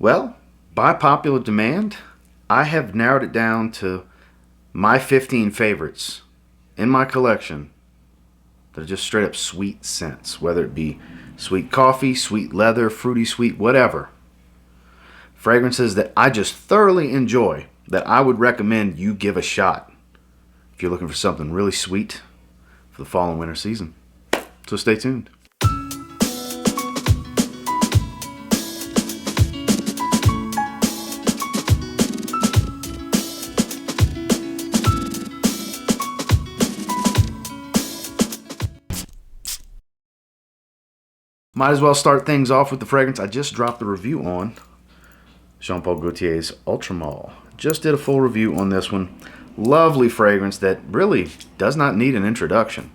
Well, by popular demand, I have narrowed it down to my 15 favorites in my collection. They're just straight up sweet scents, whether it be sweet coffee, sweet leather, fruity sweet, whatever. Fragrances that I just thoroughly enjoy that I would recommend you give a shot if you're looking for something really sweet for the fall and winter season. So stay tuned. Might as well start things off with the fragrance I just dropped a review on. Jean Paul Gaultier's Ultramall. Just did a full review on this one. Lovely fragrance that really does not need an introduction.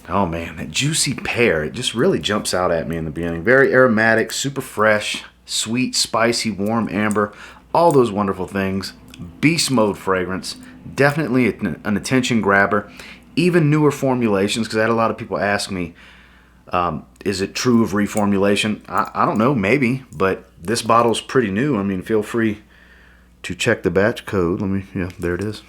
Oh man, that juicy pear, it just really jumps out at me in the beginning. Very aromatic, super fresh, sweet, spicy, warm amber, all those wonderful things. Beast mode fragrance, definitely an attention grabber. Even newer formulations, because I had a lot of people ask me, is it true of reformulation? I don't know, maybe, but this bottle's pretty new. I mean, feel free to check the batch code. Yeah, there it is.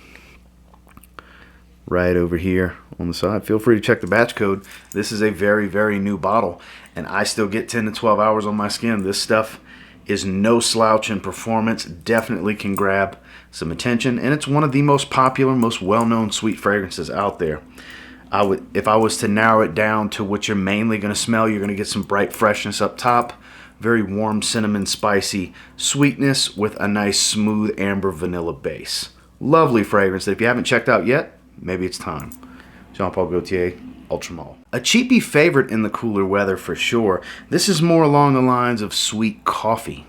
Right over here on the side. Feel free to check the batch code. This is a very, very new bottle, and I still get 10 to 12 hours on my skin. This stuff is no slouch in performance. Definitely can grab some attention, and it's one of the most popular, most well-known sweet fragrances out there. If I was to narrow it down to what you're mainly going to smell, you're going to get some bright freshness up top, very warm cinnamon spicy sweetness with a nice smooth amber vanilla base. Lovely fragrance that if you haven't checked out yet, maybe it's time. Jean Paul Gaultier Ultramall. A cheapy favorite in the cooler weather for sure. This is more along the lines of sweet coffee.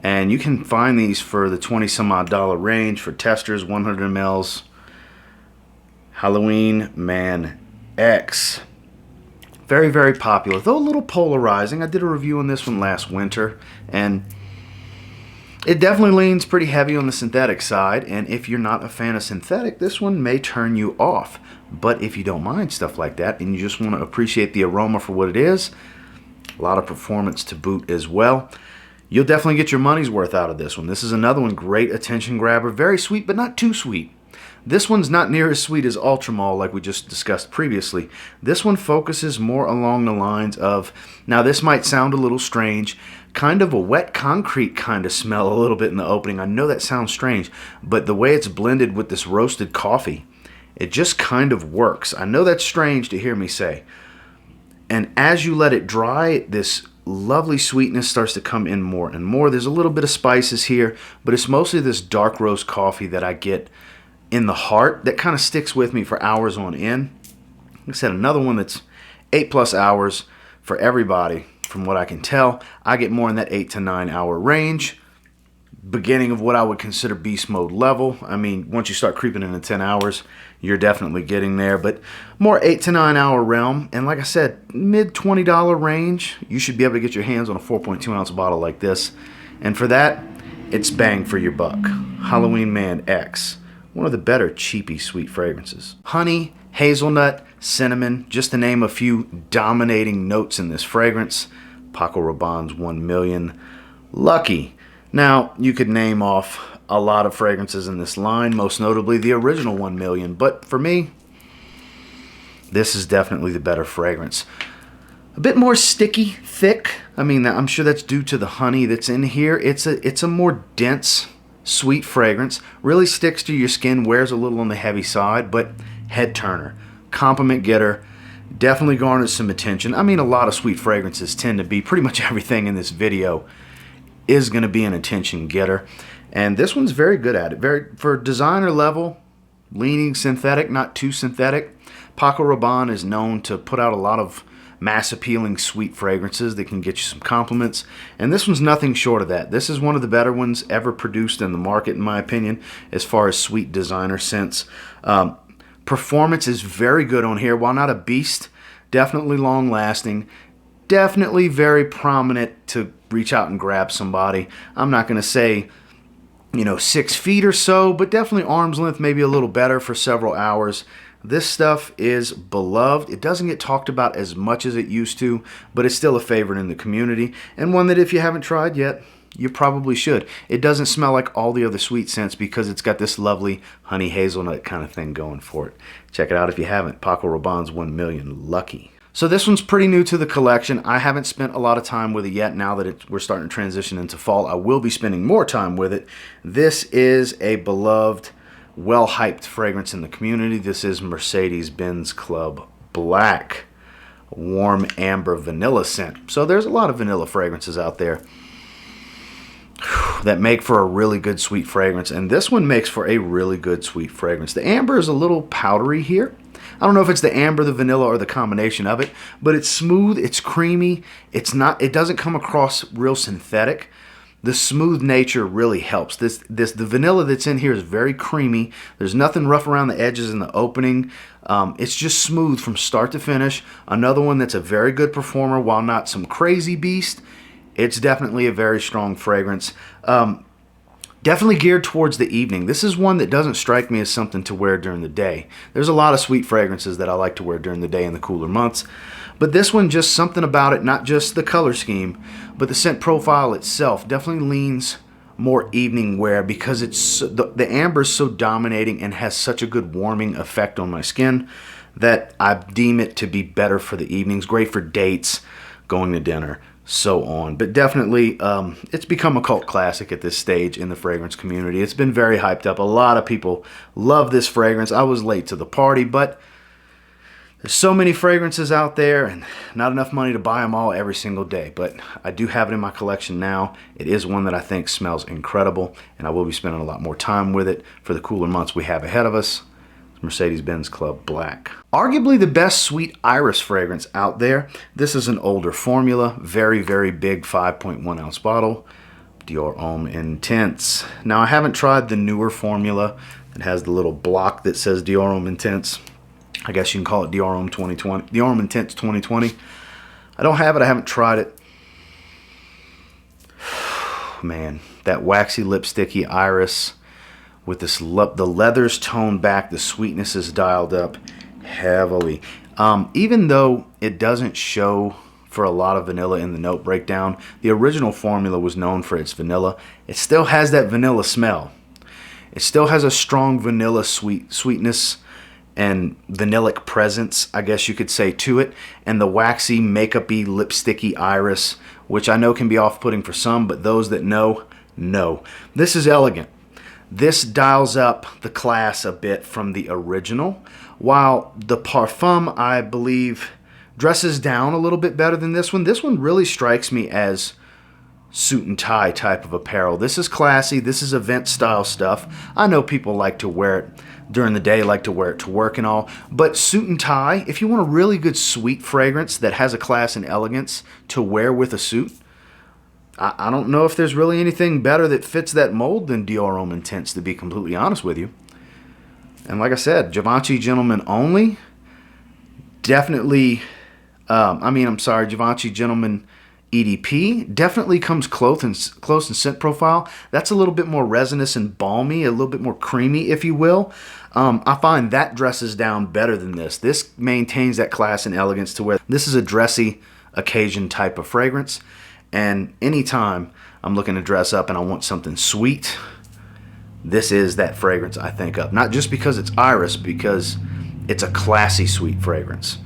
And you can find these for the 20 some odd dollar range for testers, 100 mLs. Halloween Man X. Very, very popular, though a little polarizing. I did a review on this one last winter, and it definitely leans pretty heavy on the synthetic side, and if you're not a fan of synthetic, this one may turn you off. But if you don't mind stuff like that, and you just want to appreciate the aroma for what it is, a lot of performance to boot as well, you'll definitely get your money's worth out of this one. This is another one, great attention grabber, very sweet, but not too sweet. This one's not near as sweet as Ultramall like we just discussed previously. This one focuses more along the lines of, now this might sound a little strange, kind of a wet concrete kind of smell a little bit in the opening. I know that sounds strange, but the way it's blended with this roasted coffee, it just kind of works. I know that's strange to hear me say. And as you let it dry, this lovely sweetness starts to come in more and more. There's a little bit of spices here, but it's mostly this dark roast coffee that I get in the heart that kind of sticks with me for hours on end. Like I said, another one that's 8+ hours for everybody. From what I can tell, I get more in that 8 to 9 hour range. Beginning of what I would consider beast mode level. I mean, once you start creeping into 10 hours, you're definitely getting there, but more 8 to 9 hour realm. And like I said, mid $20 range, you should be able to get your hands on a 4.2 ounce bottle like this. And for that, it's bang for your buck. Halloween Man X. One of the better cheapy sweet fragrances. Honey, hazelnut, cinnamon, just to name a few dominating notes in this fragrance. Paco Rabanne's 1 million. Lucky. Now, you could name off a lot of fragrances in this line, most notably the original 1 million, but for me, this is definitely the better fragrance. A bit more sticky, thick. I mean, I'm sure that's due to the honey that's in here. It's a more dense, sweet fragrance. Really sticks to your skin, wears a little on the heavy side, but head turner, compliment getter, definitely garners some attention. I mean, a lot of sweet fragrances tend to be, pretty much everything in this video is going to be an attention getter, and this one's very good at it. Very, for designer level, leaning synthetic, not too synthetic. Paco Rabanne is known to put out a lot of mass appealing sweet fragrances that can get you some compliments, and this one's nothing short of that. This is one of the better ones ever produced in the market, in my opinion, as far as sweet designer scents. Performance is very good on here. While not a beast, definitely long lasting, definitely very prominent to reach out and grab somebody. I'm not going to say, 6 feet or so, but definitely arm's length, maybe a little better for several hours. This stuff is beloved. It doesn't get talked about as much as it used to, but it's still a favorite in the community, and one that if you haven't tried yet, you probably should. It doesn't smell like all the other sweet scents because it's got this lovely honey hazelnut kind of thing going for it. Check it out if you haven't. Paco Rabanne's 1 Million. Lucky. So this one's pretty new to the collection. I haven't spent a lot of time with it yet. Now that we're starting to transition into fall, I will be spending more time with it. This is a beloved, well-hyped fragrance in the community. This is Mercedes-Benz Club Black Warm Amber Vanilla Scent. So there's a lot of vanilla fragrances out there that make for a really good sweet fragrance, and this one makes for a really good sweet fragrance. The amber is a little powdery here. I don't know if it's the amber, the vanilla, or the combination of it, but it's smooth, it's creamy, it doesn't come across real synthetic. The smooth nature really helps. The vanilla that's in here is very creamy. There's nothing rough around the edges in the opening. It's just smooth from start to finish. Another one that's a very good performer, while not some crazy beast. It's definitely a very strong fragrance. Definitely geared towards the evening. This is one that doesn't strike me as something to wear during the day. There's a lot of sweet fragrances that I like to wear during the day in the cooler months. But this one, just something about it, not just the color scheme, but the scent profile itself definitely leans more evening wear because the amber is so dominating and has such a good warming effect on my skin that I deem it to be better for the evenings. Great for dates, going to dinner, so on. But definitely it's become a cult classic at this stage in the fragrance community. It's been very hyped up. A lot of people love this fragrance. I was late to the party, but there's so many fragrances out there and not enough money to buy them all every single day. But I do have it in my collection now. It is one that I think smells incredible, and I will be spending a lot more time with it for the cooler months we have ahead of us. Mercedes-Benz Club Black. Arguably the best sweet iris fragrance out there. This is an older formula, very, very big 5.1 ounce bottle. DIOR Homme Intense. Now I haven't tried the newer formula that has the little block that says DIOR Homme Intense. I guess you can call it DIOR Homme 2020. DIOR Homme Intense 2020. I don't have it, I haven't tried it. Man, that waxy lipsticky iris with this the leather's toned back, the sweetness is dialed up heavily. Even though it doesn't show for a lot of vanilla in the note breakdown, the original formula was known for its vanilla. It still has that vanilla smell. It still has a strong vanilla sweetness and vanillic presence, I guess you could say, to it. And the waxy, makeup-y, lipsticky iris, which I know can be off-putting for some, but those that know. This is elegant. This dials up the class a bit from the original, while the Parfum, I believe, dresses down a little bit better than this one. This one really strikes me as suit and tie type of apparel. This is classy. This is event style stuff. I know people like to wear it during the day, like to wear it to work and all, but suit and tie, if you want a really good sweet fragrance that has a class and elegance to wear with a suit, I don't know if there's really anything better that fits that mold than DIOR Homme Intense, to be completely honest with you. And like I said, Givenchy Gentleman only. Definitely, Givenchy Gentleman EDP. Definitely comes close in scent profile. That's a little bit more resinous and balmy, a little bit more creamy, if you will. I find that dresses down better than this. This maintains that class and elegance to where this is a dressy occasion type of fragrance. And anytime I'm looking to dress up and I want something sweet, this is that fragrance I think of. Not just because it's iris, because it's a classy sweet fragrance.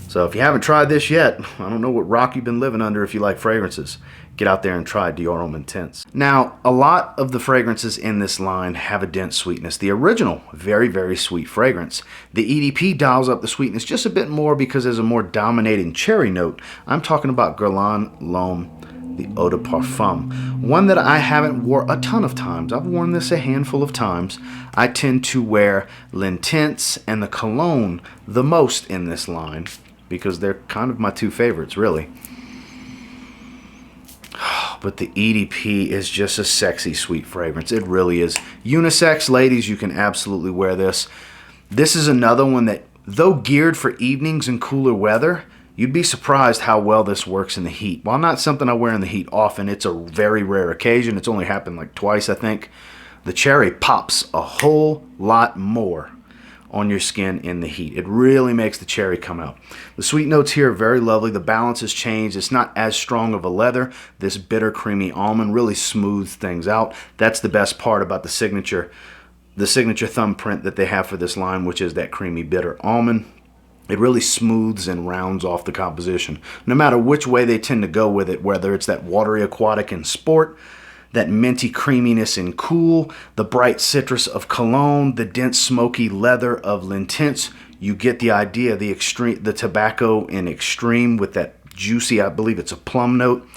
So if you haven't tried this yet, I don't know what rock you've been living under if you like fragrances. Get out there and try DIOR Homme Intense. Now, a lot of the fragrances in this line have a dense sweetness. The original, very, very sweet fragrance. The EDP dials up the sweetness just a bit more because there's a more dominating cherry note. I'm talking about Guerlain L'Homme, the Eau de Parfum. One that I haven't wore a ton of times. I've worn this a handful of times. I tend to wear L'Intense and the Cologne the most in this line because they're kind of my two favorites, really. But the EDP is just a sexy, sweet fragrance. It really is. Unisex, ladies, you can absolutely wear this. This is another one that, though geared for evenings and cooler weather, you'd be surprised how well this works in the heat. While not something I wear in the heat often, it's a very rare occasion. It's only happened like twice, I think. The cherry pops a whole lot more on your skin in the heat. It really makes the cherry come out. The sweet notes here are very lovely. The balance has changed. It's not as strong of a leather. This bitter, creamy almond really smooths things out. That's the best part about the signature thumbprint that they have for this line, which is that creamy, bitter almond. It really smooths and rounds off the composition. No matter which way they tend to go with it, whether it's that watery aquatic in sport, that minty creaminess in cool, the bright citrus of cologne, the dense smoky leather of l'intense, you get the idea. The tobacco in extreme with that juicy, I believe it's a plum note.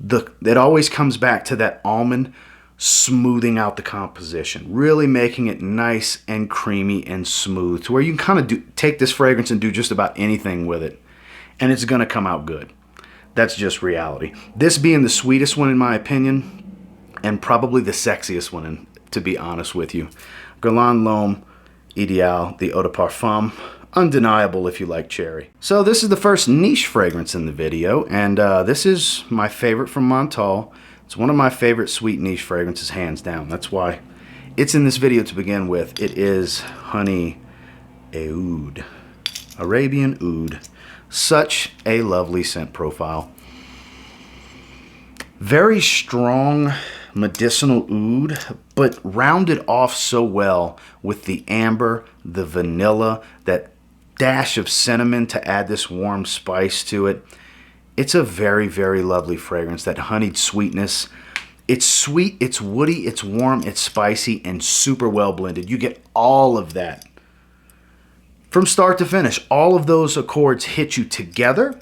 It always comes back to that almond smoothing out the composition, really making it nice and creamy and smooth to where you can kind of take this fragrance and do just about anything with it, and it's going to come out good. That's just reality. This being the sweetest one in my opinion, and probably the sexiest one, to be honest with you. Guerlain L'Homme Ideal, the Eau de Parfum. Undeniable if you like cherry. So this is the first niche fragrance in the video, and this is my favorite from MONTALE. It's one of my favorite sweet niche fragrances, hands down. That's why it's in this video to begin with. It is Honey AOUD, Arabian Oud. Such a lovely scent profile. Very strong medicinal oud, but rounded off so well with the amber, the vanilla, that dash of cinnamon to add this warm spice to it. It's a very, very lovely fragrance, that honeyed sweetness. It's sweet, it's woody, it's warm, it's spicy, and super well blended. You get all of that from start to finish. All of those accords hit you together,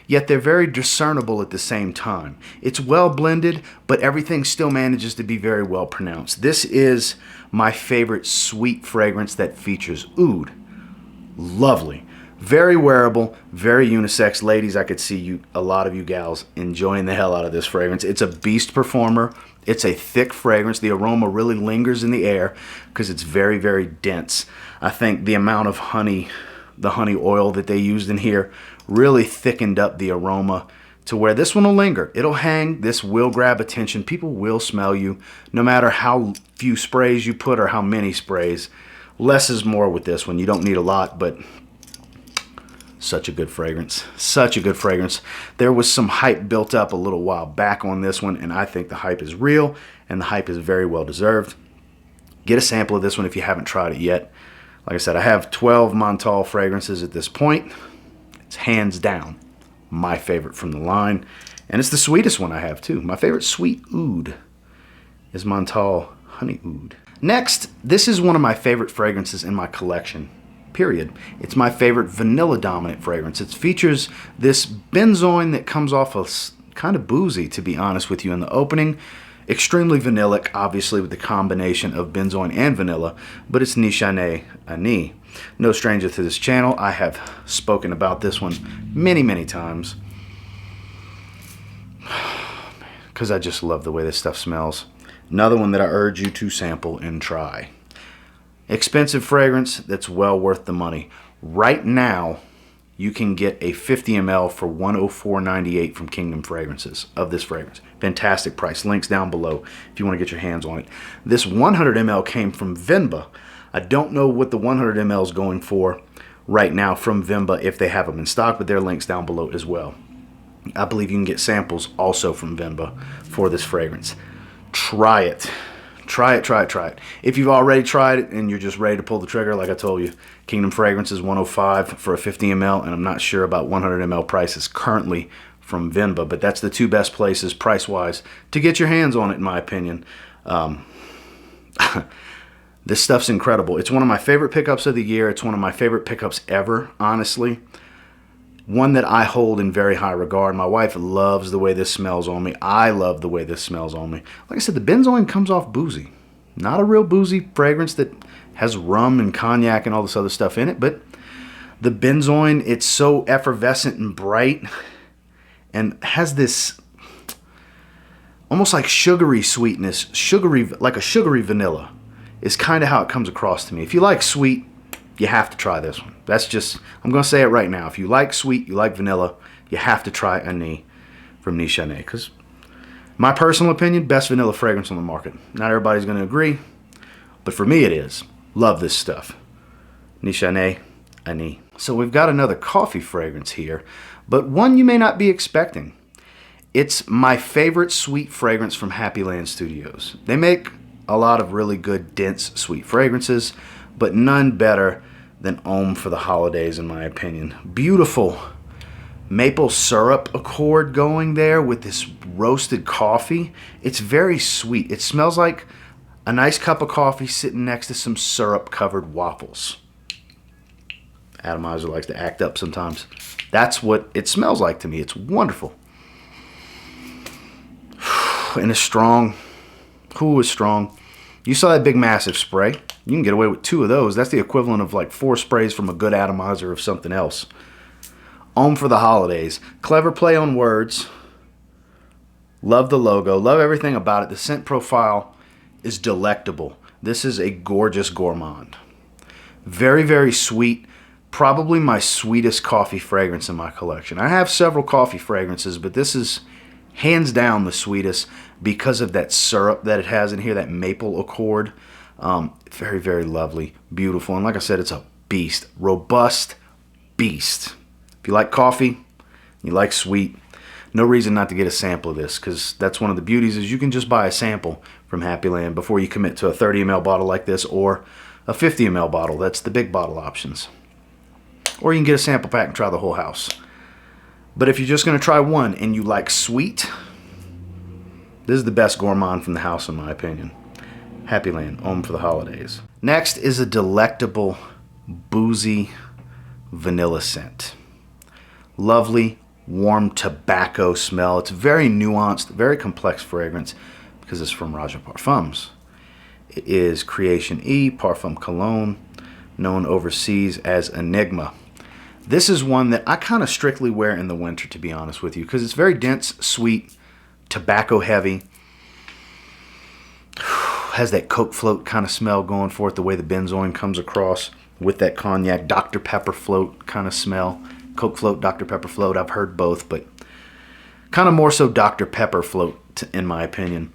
yet they're very discernible at the same time. It's well blended, but everything still manages to be very well pronounced. This is my favorite sweet fragrance that features oud. Lovely. Very wearable, very unisex. Ladies, I could see a lot of you gals enjoying the hell out of this fragrance. It's a beast performer. It's a thick fragrance. The aroma really lingers in the air because it's very, very dense. I think the amount of honey, the honey oil that they used in here, really thickened up the aroma to where this one will linger. It'll hang. This will grab attention. People will smell you no matter how few sprays you put or how many sprays. Less is more with this one. You don't need a lot, but such a good fragrance. Such a good fragrance. There was some hype built up a little while back on this one, and I think the hype is real, and the hype is very well deserved. Get a sample of this one if you haven't tried it yet. Like I said, I have 12 MONTALE fragrances at this point. It's hands down my favorite from the line, and it's the sweetest one I have too. My favorite sweet oud is MONTALE Honey Oud. Next, this is one of my favorite fragrances in my collection, period. It's my favorite vanilla dominant fragrance. It features this benzoin that comes off kind of boozy, to be honest with you, in the opening. Extremely vanillic, obviously, with the combination of benzoin and vanilla, but it's Nishane Ani. No stranger to this channel. I have spoken about this one many, many times because I just love the way this stuff smells. Another one that I urge you to sample and try. Expensive fragrance that's well worth the money. Right now, you can get a 50 ml for $104.98 from Kingdom Fragrances of this fragrance. Fantastic price. Links down below if you want to get your hands on it. This 100 ml came from Vinba. I don't know what the 100 ml is going for right now from Vinba if they have them in stock, but there are links down below as well. I believe you can get samples also from Vinba for this fragrance. Try it. Try it, try it, try it. If you've already tried it and you're just ready to pull the trigger, like I told you, Kingdom Fragrance is $105 for a 50 ml, and I'm not sure about 100 ml prices currently from Vinba, but that's the two best places price-wise to get your hands on it, in my opinion. This stuff's incredible. It's one of my favorite pickups of the year. It's one of my favorite pickups ever, honestly. One that I hold in very high regard. My wife loves the way this smells on me. I love the way this smells on me. Like I said, the benzoin comes off boozy. Not a real boozy fragrance that has rum and cognac and all this other stuff in it, but the benzoin, it's so effervescent and bright and has this almost like sugary sweetness, like a sugary vanilla is kind of how it comes across to me. If you like sweet, you have to try this one. That's just, I'm going to say it right now. If you like sweet, you like vanilla, you have to try Ani from Nishane. Because my personal opinion, best vanilla fragrance on the market. Not everybody's going to agree, but for me it is. Love this stuff. Nishane Ani. So we've got another coffee fragrance here, but one you may not be expecting. It's my favorite sweet fragrance from HAPPYLAND Studios. They make a lot of really good, dense, sweet fragrances, but none better than Homme for the holidays, in my opinion. Beautiful maple syrup accord going there with this roasted coffee. It's very sweet. It smells like a nice cup of coffee sitting next to some syrup-covered waffles. Atomizer likes to act up sometimes. That's what it smells like to me. It's wonderful. And it's strong. Ooh, it's strong. You saw that big massive spray. You can get away with 2 of those. That's the equivalent of like 4 sprays from a good atomizer of something else. Homme for the holidays. Clever play on words. Love the logo. Love everything about it. The scent profile is delectable. This is a gorgeous gourmand. Very, very sweet. Probably my sweetest coffee fragrance in my collection. I have several coffee fragrances, but this is hands down the sweetest because of that syrup that it has in here, that maple accord. Very, very lovely, beautiful, and like I said, it's a beast, robust beast. If you like coffee, you like sweet, no reason not to get a sample of this, because that's one of the beauties is you can just buy a sample from HAPPYLAND before you commit to a 30 ml bottle like this or a 50 ml bottle. That's the big bottle options. Or you can get a sample pack and try the whole house. But if you're just going to try one and you like sweet, this is the best gourmand from the house in my opinion. HAPPYLAND, Homme for the holidays. Next is a delectable, boozy vanilla scent. Lovely, warm tobacco smell. It's very nuanced, very complex fragrance because it's from ROJA Parfums. It is Creation E Parfum Cologne, known overseas as Enigma. This is one that I kind of strictly wear in the winter, to be honest with you, because it's very dense, sweet, tobacco heavy. Has that Coke float kind of smell going for it, the way the benzoin comes across with that cognac, Dr. Pepper float kind of smell. Coke float, Dr. Pepper float, I've heard both, but kind of more so Dr. Pepper float in my opinion.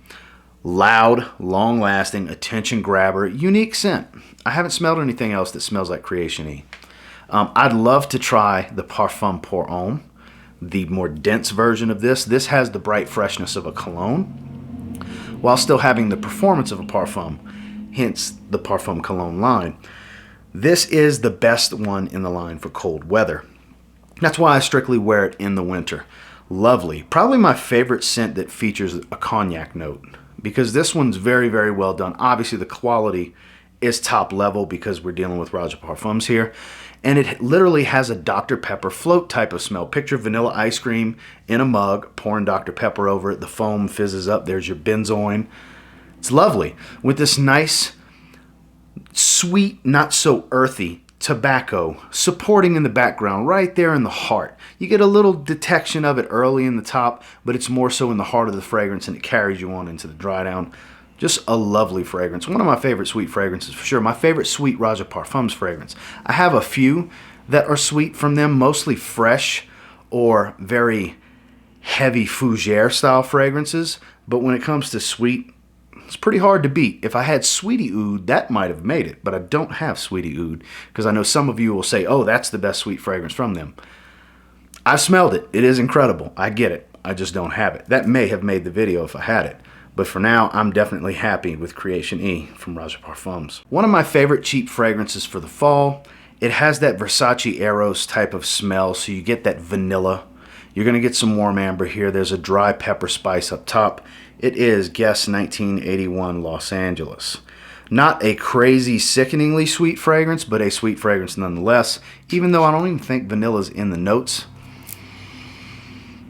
Loud, long-lasting, attention grabber, unique scent. I haven't smelled anything else that smells like Creation E. I'd love to try the Parfum pour Homme, the more dense version of this. This has the bright freshness of a cologne, while still having the performance of a parfum, hence the Parfum Cologne line. This is the best one in the line for cold weather. That's why I strictly wear it in the winter. Lovely. Probably my favorite scent that features a cognac note, because this one's very, very well done. Obviously, the quality is top level because we're dealing with ROJA Parfums here. And it literally has a Dr. Pepper float type of smell. Picture vanilla ice cream in a mug, pouring Dr. Pepper over it. The foam fizzes up. There's your benzoin. It's lovely. With this nice, sweet, not so earthy tobacco supporting in the background, right there in the heart. You get a little detection of it early in the top, but it's more so in the heart of the fragrance, and it carries you on into the dry down. Just a lovely fragrance. One of my favorite sweet fragrances for sure. My favorite sweet ROJA Parfums fragrance. I have a few that are sweet from them, mostly fresh or very heavy fougere style fragrances. But when it comes to sweet, it's pretty hard to beat. If I had Sweetie Oud, that might have made it. But I don't have Sweetie Oud because I know some of you will say, oh, that's the best sweet fragrance from them. I've smelled it. It is incredible. I get it. I just don't have it. That may have made the video if I had it. But for now, I'm definitely happy with Creation E from ROJA Parfums. One of my favorite cheap fragrances for the fall. It has that Versace Eros type of smell, so you get that vanilla. You're going to get some warm amber here. There's a dry pepper spice up top. It is Guess 1981 Los Angeles. Not a crazy, sickeningly sweet fragrance, but a sweet fragrance nonetheless. Even though I don't even think vanilla's in the notes,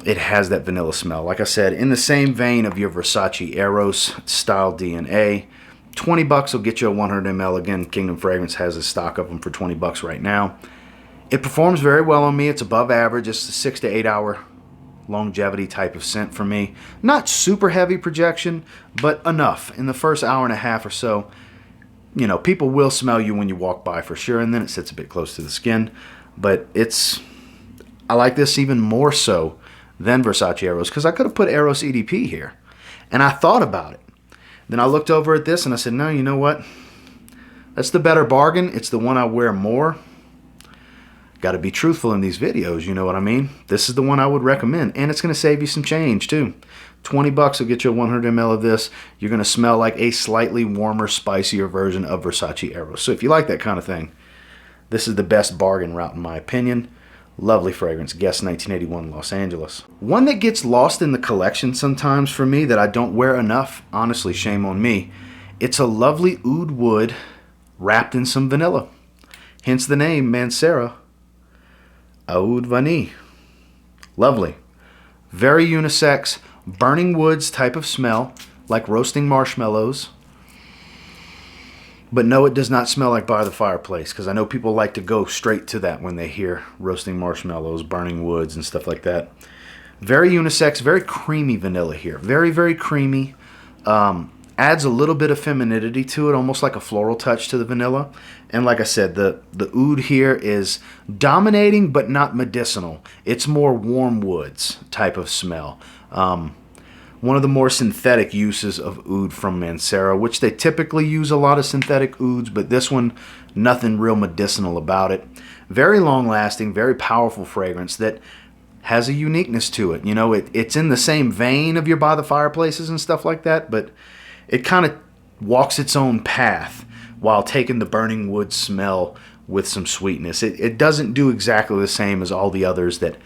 it has that vanilla smell. Like I said, in the same vein of your Versace Eros style DNA. 20 bucks will get you a 100 ml. Again, Kingdom Fragrance has a stock of them for 20 bucks right now. It performs very well on me. It's above average. It's a 6 to 8 hour longevity type of scent for me. Not super heavy projection, but enough. In the first hour and a half or so, you know, people will smell you when you walk by for sure, and then it sits a bit close to the skin. But I like this even more so than Versace Eros, because I could have put Eros EDP here. And I thought about it. Then I looked over at this and I said, no, you know what? That's the better bargain. It's the one I wear more. Got to be truthful in these videos, you know what I mean? This is the one I would recommend, and it's going to save you some change too. 20 bucks will get you a 100 ml of this. You're going to smell like a slightly warmer, spicier version of Versace Eros. So if you like that kind of thing, this is the best bargain route in my opinion. Lovely fragrance. Guess 1981 Los Angeles. One that gets lost in the collection sometimes for me that I don't wear enough, honestly, shame on me. It's a lovely oud wood wrapped in some vanilla. Hence the name MANCERA Oud Vanille. Lovely. Very unisex, burning woods type of smell, like roasting marshmallows. But no, it does not smell like by the fireplace, because I know people like to go straight to that when they hear roasting marshmallows, burning woods, and stuff like that. Very unisex, very creamy vanilla here. Very, very creamy. Adds a little bit of femininity to it, almost like a floral touch to the vanilla. And like I said, the oud here is dominating but not medicinal. It's more warm woods type of smell. One of the more synthetic uses of oud from MANCERA, which they typically use a lot of synthetic ouds, but this one, nothing real medicinal about it. Very long lasting, very powerful fragrance that has a uniqueness to it. You know, it's in the same vein of your by the fireplaces and stuff like that, but it kind of walks its own path while taking the burning wood smell with some sweetness. It doesn't do exactly the same as all the others that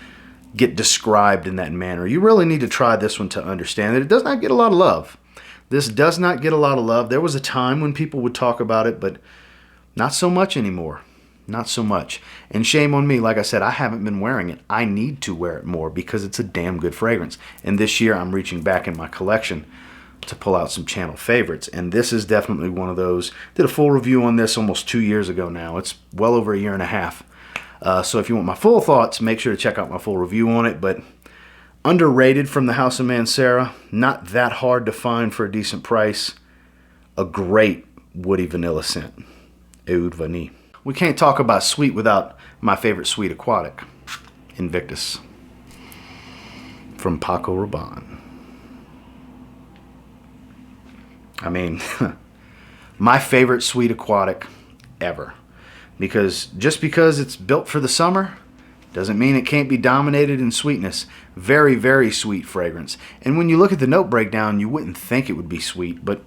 get described in that manner. You really need to try this one to understand that it does not get a lot of love. This does not get a lot of love. There was a time when people would talk about it, but not so much anymore. Not so much. And shame on me, like I said, I haven't been wearing it. I need to wear it more because it's a damn good fragrance. And this year I'm reaching back in my collection to pull out some channel favorites, and this is definitely one of those. Did a full review on this almost 2 years ago now. It's well over a year and a half. So if you want my full thoughts, make sure to check out my full review on it. But underrated from the house of MANCERA, not that hard to find for a decent price. A great woody vanilla scent, Oud Vanille. We can't talk about sweet without my favorite sweet aquatic, Invictus, from PACO RABANNE. I mean, my favorite sweet aquatic ever. Because just because it's built for the summer doesn't mean it can't be dominated in sweetness. Very, very sweet fragrance. And when you look at the note breakdown, you wouldn't think it would be sweet, but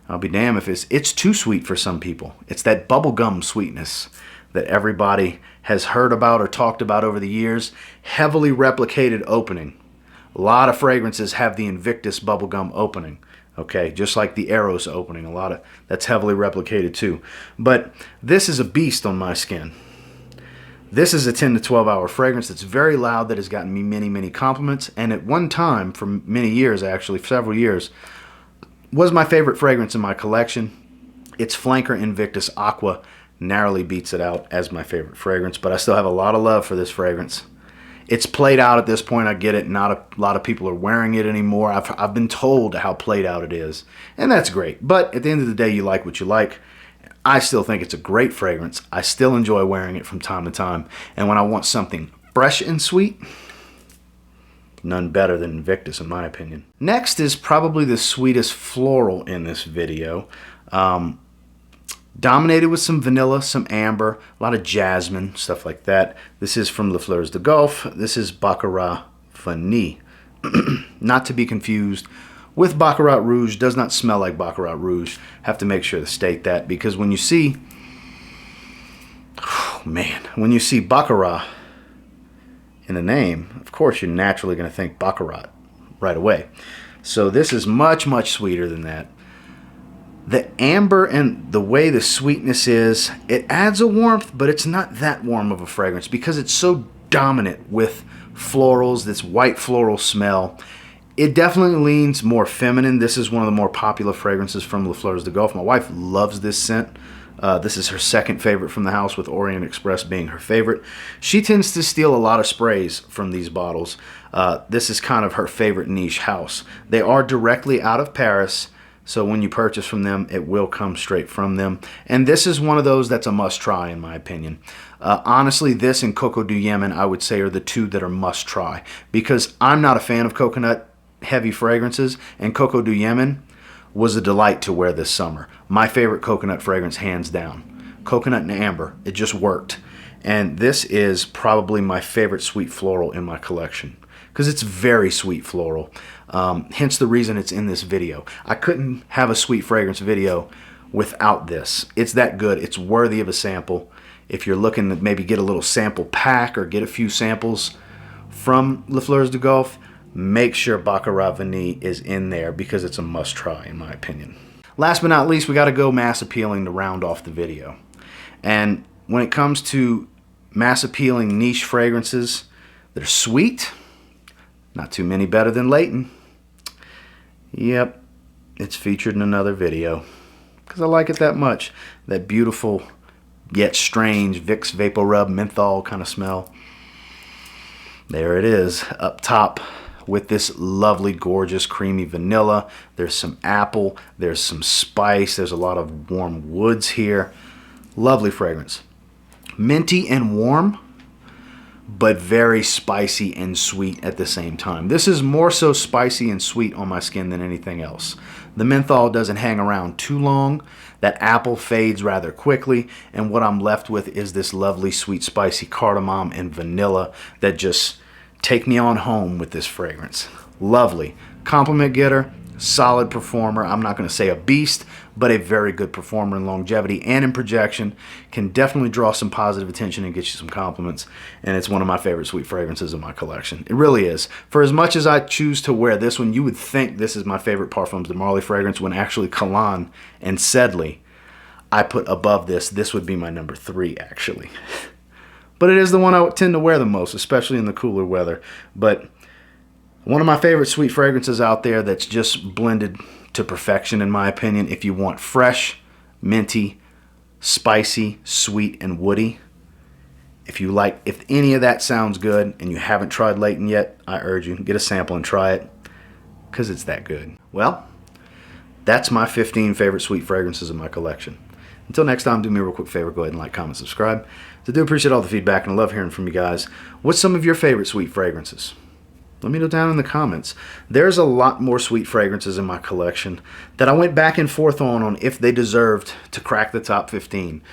I'll be damned if it's too sweet for some people. It's that bubblegum sweetness that everybody has heard about or talked about over the years. Heavily replicated opening. A lot of fragrances have the Invictus bubblegum opening. Okay, just like the Eros opening, a lot of that's heavily replicated too. But this is a beast on my skin. This is a 10 to 12 hour fragrance that's very loud, that has gotten me many, many compliments, and at one time, for many years actually, several years, was my favorite fragrance in my collection. Its flanker Invictus Aqua narrowly beats it out as my favorite fragrance, but I still have a lot of love for this fragrance. It's played out at this point, I get it. Not a lot of people are wearing it anymore. I've been told how played out it is, and that's great. But at the end of the day, you like what you like. I still think it's a great fragrance. I still enjoy wearing it from time to time. And when I want something fresh and sweet, none better than Invictus in my opinion. Next is probably the sweetest floral in this video. Dominated with some vanilla, some amber, a lot of jasmine, stuff like that. This is from FLEURS de GOLFE. This is BACCARA Vanille. Not to be confused with Baccarat Rouge. Does not smell like Baccarat Rouge. Have to make sure to state that, because when you see, oh man, when you see Baccarat in the name, of course you're naturally going to think Baccarat right away. So this is much, much sweeter than that. The amber and the way the sweetness is, it adds a warmth, but it's not that warm of a fragrance because it's so dominant with florals, this white floral smell. It definitely leans more feminine. This is one of the more popular fragrances from FLEURS de GOLFE. My wife loves this scent. This is her second favorite from the house, with Orient Express being her favorite. She tends to steal a lot of sprays from these bottles. This is kind of her favorite niche house. They are directly out of Paris, so when you purchase from them, it will come straight from them. And this is one of those that's a must-try, in my opinion. Honestly, this and Coco du Yemen, I would say, are the two that are must-try, because I'm not a fan of coconut-heavy fragrances, and Coco du Yemen, was a delight to wear this summer. My favorite coconut fragrance, hands down. Coconut and amber, it just worked. And this is probably my favorite sweet floral in my collection because it's very sweet floral. Hence the reason it's in this video. I couldn't have a sweet fragrance video without this. It's that good. It's worthy of a sample. If you're looking to maybe get a little sample pack or get a few samples from Les Fleurs de Golfe, make sure Baccara Vanille is in there because it's a must try in my opinion. Last but not least, we got to go mass appealing to round off the video. And when it comes to mass appealing niche fragrances, they're sweet, not too many better than Layton. Yep, it's featured in another video because I like it that much. That beautiful yet strange Vicks Vapor Rub menthol kind of smell. There it is up top with this lovely, gorgeous, creamy vanilla. There's some apple, there's some spice, there's a lot of warm woods here. Lovely fragrance. Minty and warm, but very spicy and sweet at the same time. This is more so spicy and sweet on my skin than anything else. The menthol doesn't hang around too long. That apple fades rather quickly, and what I'm left with is this lovely, sweet, spicy cardamom and vanilla that just take me on home with this fragrance. Lovely. Compliment getter, solid performer. I'm not going to say a beast, but a very good performer in longevity and in projection. Can definitely draw some positive attention and get you some compliments. And it's one of my favorite sweet fragrances in my collection. It really is. For as much as I choose to wear this one, you would think this is my favorite Parfums de Marly fragrance when actually Cologne and Sedley I put above this. This would be my number 3 actually. But it is the one I would tend to wear the most, especially in the cooler weather. But one of my favorite sweet fragrances out there that's just blended to perfection in my opinion. If you want fresh, minty, spicy, sweet, and woody. If any of that sounds good and you haven't tried Layton yet, I urge you, get a sample and try it because it's that good. Well, that's my 15 favorite sweet fragrances in my collection. Until next time, do me a real quick favor, go ahead and like, comment, subscribe. I do appreciate all the feedback and I love hearing from you guys. What's some of your favorite sweet fragrances? Let me know down in the comments. There's a lot more sweet fragrances in my collection that I went back and forth on if they deserved to crack the top 15.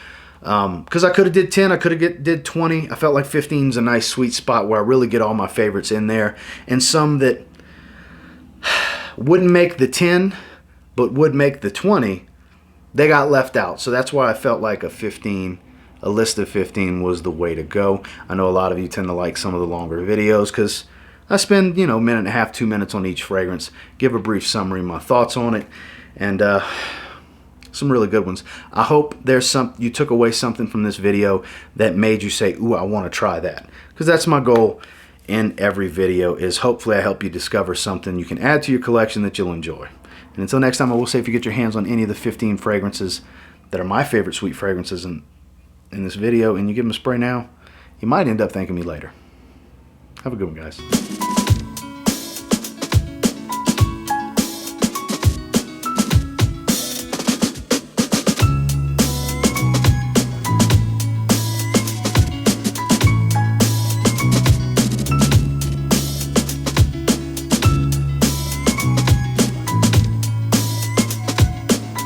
Because I could have did 10, I could have did 20. I felt like 15 is a nice sweet spot where I really get all my favorites in there. And some that wouldn't make the 10, but would make the 20, they got left out. So that's why I felt like a list of 15 was the way to go. I know a lot of you tend to like some of the longer videos because I spend, a minute and a half, 2 minutes on each fragrance, give a brief summary, my thoughts on it, and some really good ones. I hope you took away something from this video that made you say, ooh, I want to try that. Because that's my goal in every video, is hopefully I help you discover something you can add to your collection that you'll enjoy. And until next time, I will say if you get your hands on any of the 15 fragrances that are my favorite sweet fragrances in this video and you give them a spray now, you might end up thanking me later. Have a good one, guys.